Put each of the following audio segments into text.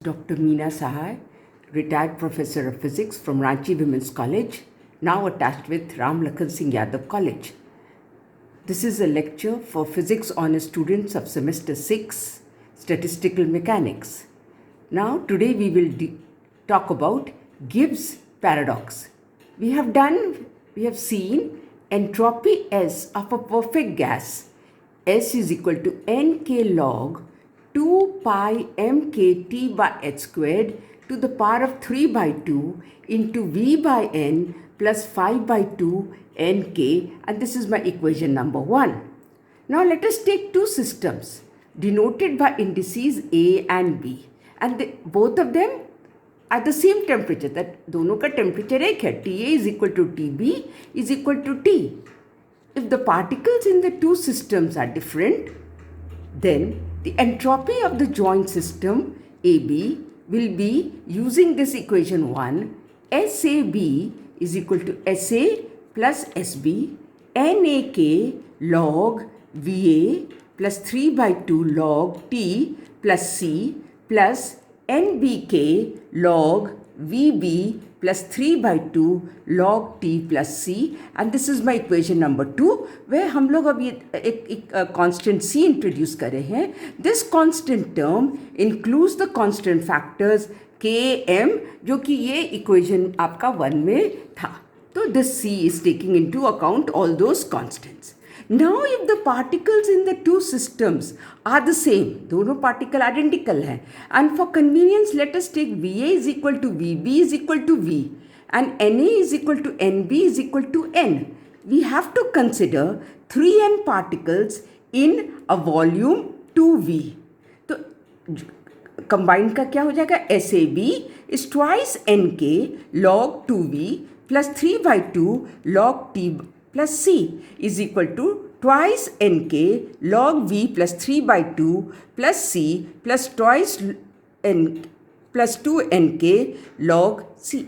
Dr. Meena Sahai, retired professor of physics from Ranchi Women's College, now attached with Ram Lakhan Singh Yadav College. This is a lecture for physics honors students of semester 6, statistical mechanics. Now, today we will talk about Gibbs paradox. We have seen entropy S of a perfect gas. S is equal to nk log 2 pi mkt by h squared to the power of 3 by 2 into v by n plus 5 by 2 nk, and this is my equation number 1. Now let us take two systems denoted by indices A and B, and both of them at the same temperature, that दोनों का temperature एक है, TA is equal to TB is equal to T. If the particles in the two systems are different, then the entropy of the joint system AB will be, using this equation 1, SAB is equal to SA plus SB, NAK log VA plus 3 by 2 log T plus C plus NBK log VB plus 3 by 2 log T plus C, and this is my equation number 2, where हम लोग अब ये एक constant C introduce कर रहे हैं. This constant term includes the constant factors K, M, जो कि ये equation आपका 1 में था. तो this C is taking into account all those constants. Now if the particles in the two systems are the same, दोनों particle identical हैं, and for convenience let us take VA is equal to VB is equal to V and NA is equal to NB is equal to N. We have to consider 3N particles in a volume 2V. तो combined का क्या हो जाएगा? SAB is twice NK log 2V plus 3 by 2 log T plus C is equal to twice nk log V plus 3 by 2 plus C plus twice n plus 2 nk log C.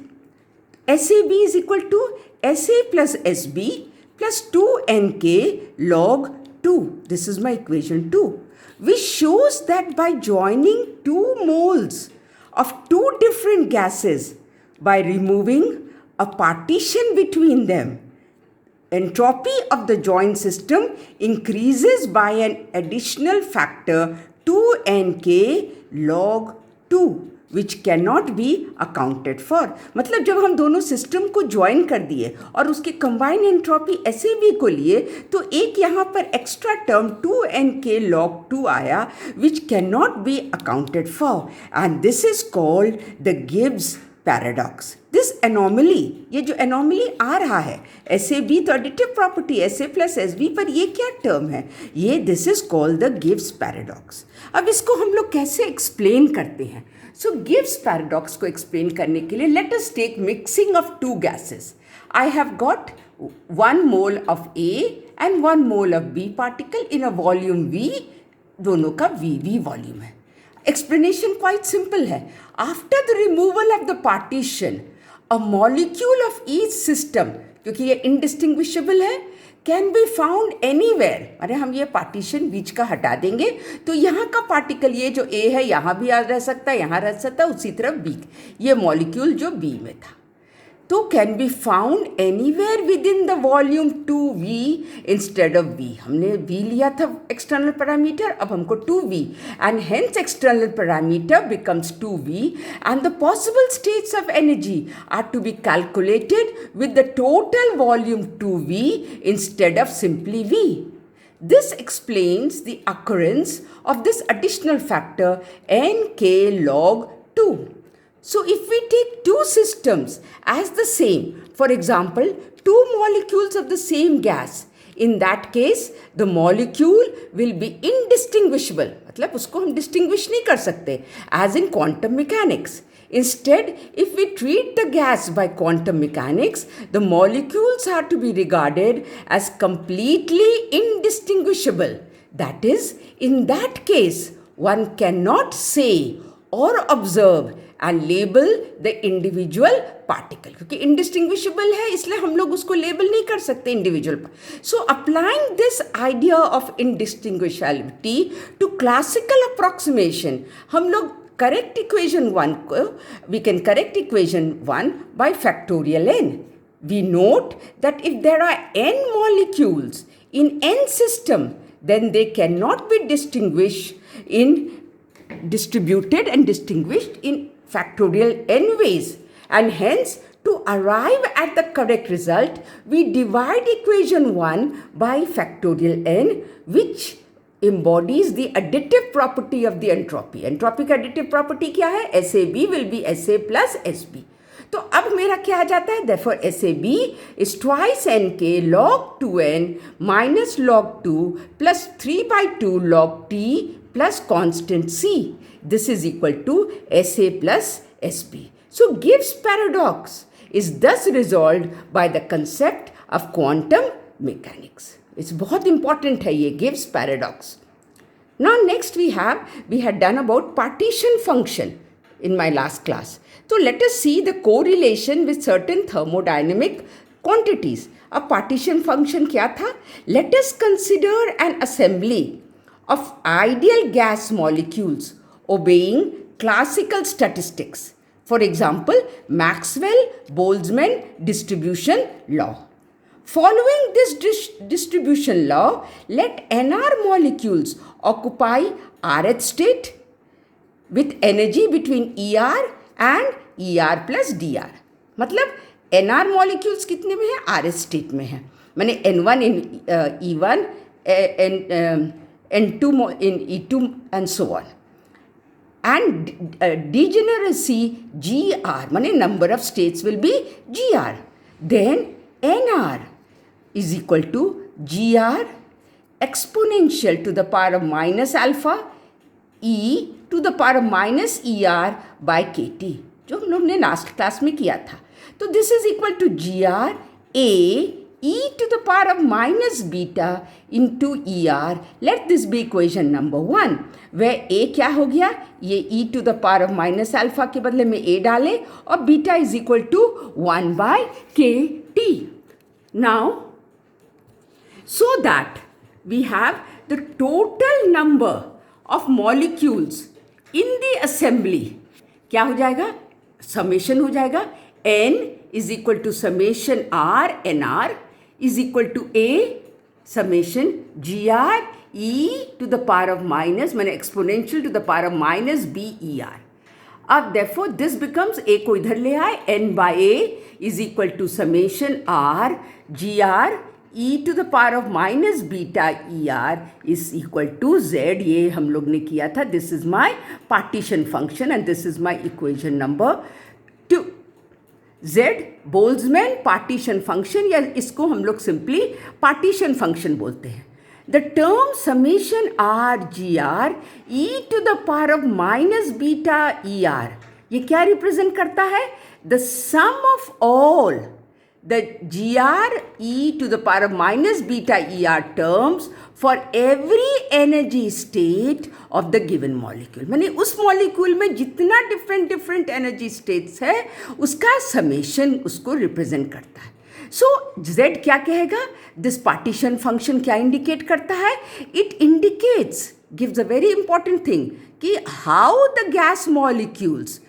SAB is equal to SA plus SB plus 2 nk log 2. This is my equation 2, which shows that by joining 2 moles of 2 different gases by removing a partition between them, entropy of the joint system increases by an additional factor 2nk log 2, which cannot be accounted for. मतलब जब हम दोनों system को join कर दिए और उसकी combine entropy SAB को लिए, तो एक यहाँ पर एक्स्ट्रा टर्म 2nk log 2 आया, which cannot be accounted for, and this is called the Gibbs paradox. This anomaly, ये जो anomaly आ रहा है, SAB तो additive property, SA plus SB, पर ये क्या term है? ये this is called the Gibbs paradox. अब इसको हम लोग कैसे explain करते हैं? So Gibbs paradox को explain करने के लिए let us take mixing of two gases. I have got 1 mole of A and 1 mole of B particle in a volume V, दोनों का VV volume है. Explanation quite simple है. After the removal of the partition, a molecule of each system, क्योंकि ये indistinguishable है, can be found anywhere. अरे हम ये partition बीच का हटा देंगे तो यहाँ का particle, ये जो A है यहाँ भी रह सकता है, यहाँ रह सकता है, उसी तरफ B, ये molecule जो B में था, तो can be found anywhere within the volume 2V instead of V. हमने V लिया था external parameter, अब हमको 2V, and hence external parameter becomes 2V, and the possible states of energy are to be calculated with the total volume 2V instead of simply V. This explains the occurrence of this additional factor nk log 2. So if we take two systems as the same, for example, 2 molecules of the same gas, in that case the molecule will be indistinguishable. मतलब उसको हम distinguish नहीं कर सकते, as in quantum mechanics. Instead, if we treat the gas by quantum mechanics, the molecules are to be regarded as completely indistinguishable. That is, in that case, one cannot say or observe and label the individual particle, क्योंकि indistinguishable है इसलिए हम लोग उसको label नहीं कर सकते individual. So applying this idea of indistinguishability to classical approximation, हम लोग करेक्ट इक्वेशन 1 को we can correct equation 1 by factorial n. We note that if there are n molecules in n system, then they cannot be distributed and distinguished in factorial n ways, and hence to arrive at the correct result, we divide equation 1 by factorial n, which embodies the additive property of the entropy. Entropy का additive property क्या है? SAB will be SA plus SB. तो अब मेरा क्या आ जाता है? Therefore SAB is twice nk log 2n minus log 2 plus 3 by 2 log t plus constant c. This is equal to SA plus SB. So Gibbs paradox is thus resolved by the concept of quantum mechanics. It's बहुत important है ये Gibbs paradox. Now next we had done about partition function in my last class. So let us see the correlation with certain thermodynamic quantities. अब partition function क्या था? Let us consider an assembly of ideal gas molecules obeying classical statistics. For example, Maxwell-Boltzmann distribution law. Following this distribution law, let nr molecules occupy rth state with energy between Er and Er plus Dr. मतलब nr molecules कितने में है? rth state में है. माने n1 in E1, n2 in E2 and so on. And degeneracy Gr, माने number of states will be Gr. Then nr is equal to Gr exponential to the power of minus alpha e to the power of minus Er by kt, जो हम लोग ने last class में किया था. तो this is equal to Gr a e to the power of minus beta into Er. Let this be equation number 1, where a क्या हो गया? ये e to the power of minus alpha के बदले में a डाले और beta is equal to 1 by kt. Now, so that we have the total number of molecules in the assembly, क्या हो जाएगा? Summation हो जाएगा. n is equal to summation r nr is equal to a summation gr e to the power of minus, माने exponential to the power of minus ber. अब therefore this becomes a को इधर ले आए, n by a is equal to summation r gr e to the power of minus beta er is equal to z. ये हम लोग ने किया था. This is my partition function and this is my equation number 2. Z Boltzmann partition function, या इसको हम लोग सिंपली पार्टीशन फंक्शन बोलते हैं. The term summation R G R E to the power of minus beta E R, ये क्या represent करता है? The sum of all the gr e to the power of minus beta er terms for every energy state of the given molecule. माने उस molecule में जितना different energy states है उसका summation उसको represent करता है. So z क्या कहेगा? This partition function क्या indicate करता है? It indicates, gives a very important thing कि how the gas molecules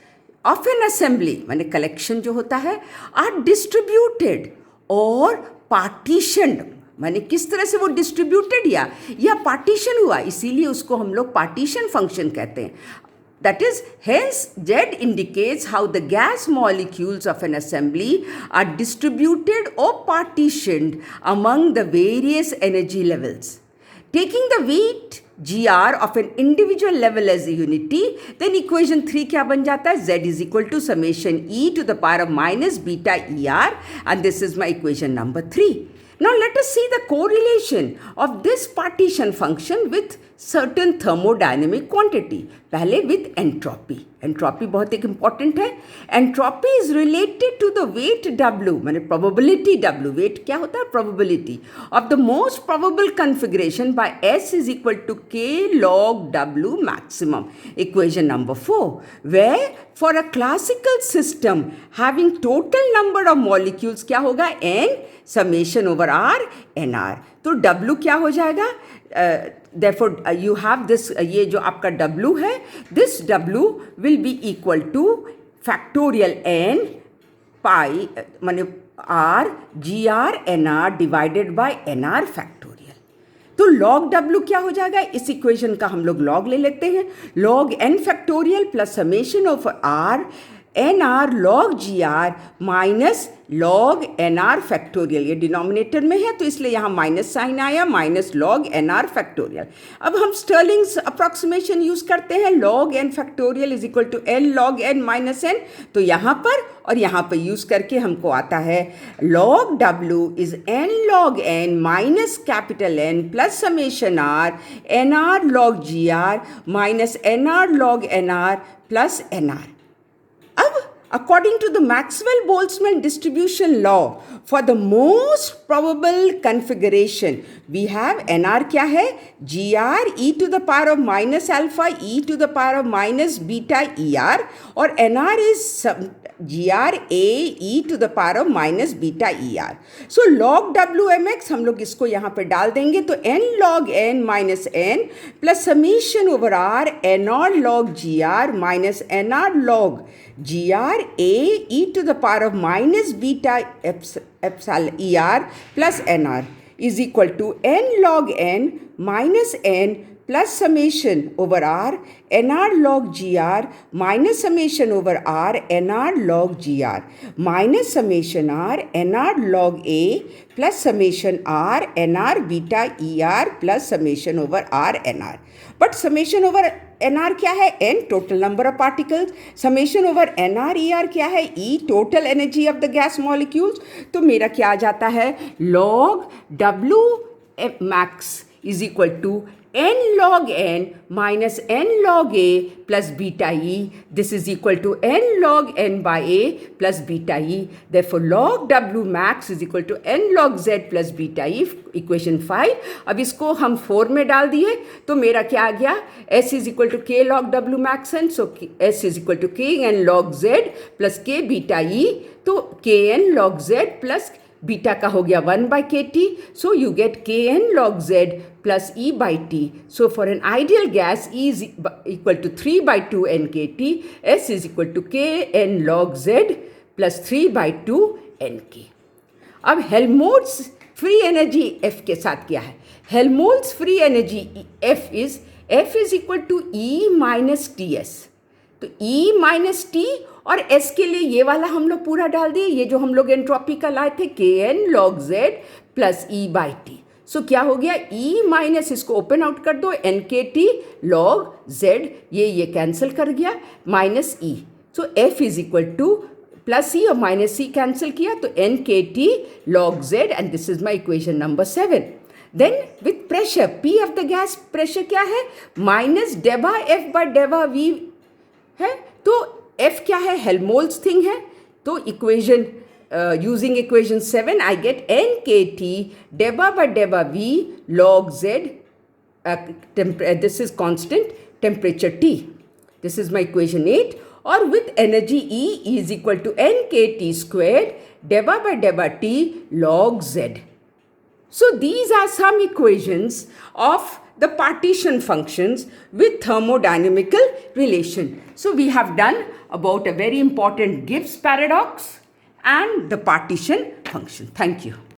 of an assembly, माने कलेक्शन जो होता है, आर डिस्ट्रीब्यूटेड और पार्टीशनड, माने किस तरह से वो डिस्ट्रीब्यूटेड या पार्टीशन हुआ, इसीलिए उसको हम लोग पार्टीशन फंक्शन कहते हैं. That is, hence Z indicates how the gas molecules of an assembly are distributed or partitioned among the various energy levels. Taking the weight gr of an individual level as a unity, then equation 3 क्या बन जाता है? Z is equal to summation e to the power of minus beta er, and this is my equation number 3. Now let us see the correlation of this partition function with certain thermodynamic quantity. पहले with entropy. Entropy बहुत एक important है. Entropy is related to the weight W, माने probability W. Weight क्या होता है? Probability of the most probable configuration by S is equal to K log W maximum. Equation number 4, where for a classical system having total number of molecules क्या होगा? N summation over R nr. तो W क्या हो जाएगा? therefore you have this ये जो आपका W है, this W will be equal to factorial n pi माने R GR NR divided by NR factorial. तो log W क्या हो जाएगा? इस इक्वेशन का हम लोग log ले लेते हैं. log n factorial plus summation of R NR log GR minus log NR factorial. ये डिनोमिनेटर में है तो इसलिए यहाँ माइनस साइन आया, माइनस log NR फैक्टोरियल. अब हम स्टर्लिंग्स अप्रॉक्सीमेशन यूज करते हैं. log n factorial is equal to n log n minus n. तो यहाँ पर और यहाँ पर यूज करके हमको आता है log W is n log n minus capital N plus summation R NR log GR minus NR log NR plus NR. अब according to the Maxwell-Boltzmann distribution law, for the most probable configuration, we have NR क्या है? GR e to the power of minus alpha e to the power of minus beta ER और NR is GR A e to the power of minus beta ER. So log WMX हम लोग इसको यहाँ पे डाल देंगे तो n log n minus n plus summation over R NR log GR minus NR log GR A e to the power of minus beta epsilon ER plus NR is equal to n log n minus n plus summation over R NR log GR minus summation over R NR log GR minus summation R NR log A plus summation R NR beta ER plus summation over R NR. But summation over NR क्या है? N total number of particles. Summation over NR ER क्या है? E total energy of the gas molecules. तो मेरा क्या आ जाता है? log W max is equal to n log n minus n log A plus beta E. This is equal to n log n by A plus beta E. Therefore, log W max is equal to n log Z plus beta E. Equation 5. अब इसको हम 4 में डाल दिए तो मेरा क्या आ गया? S is equal to K log W max n. So, S is equal to K n log Z plus K beta E. तो K n log Z plus beta का हो गया 1 by kt. So you get kn log z plus E by t. So for an ideal gas, E is equal to 3 by 2 nkt. S is equal to kn log z plus 3 by 2 nk. अब Helmholtz free energy F के साथ क्या है? Helmholtz free energy F is equal to E minus Ts. तो E minus T और S के लिए ये वाला हम लोग पूरा डाल दिए. ये जो हम लोग एंट्रोपी का लाए थे Kn log Z plus E by T. So क्या हो गया? E माइनस इसको ओपन आउट कर दो NKT log Z. ये कैंसिल कर गया minus E. So F is equal to plus E और माइनस E कैंसिल किया तो NKT log Z and this is my equation number 7. Then with pressure, P of the gas pressure क्या है? Minus डेबा F by डेबा V है. तो F क्या है? Helmholtz thing है. तो equation using equation 7 I get NKT डेबा बाय डेबा V log Z. This is constant temperature T. This is my equation 8. और with energy E is equal to NKT squared डेबा बाय डेबा T log Z. So these are some equations of the partition functions with thermodynamical relation. So we have done about a very important Gibbs paradox and the partition function. Thank you.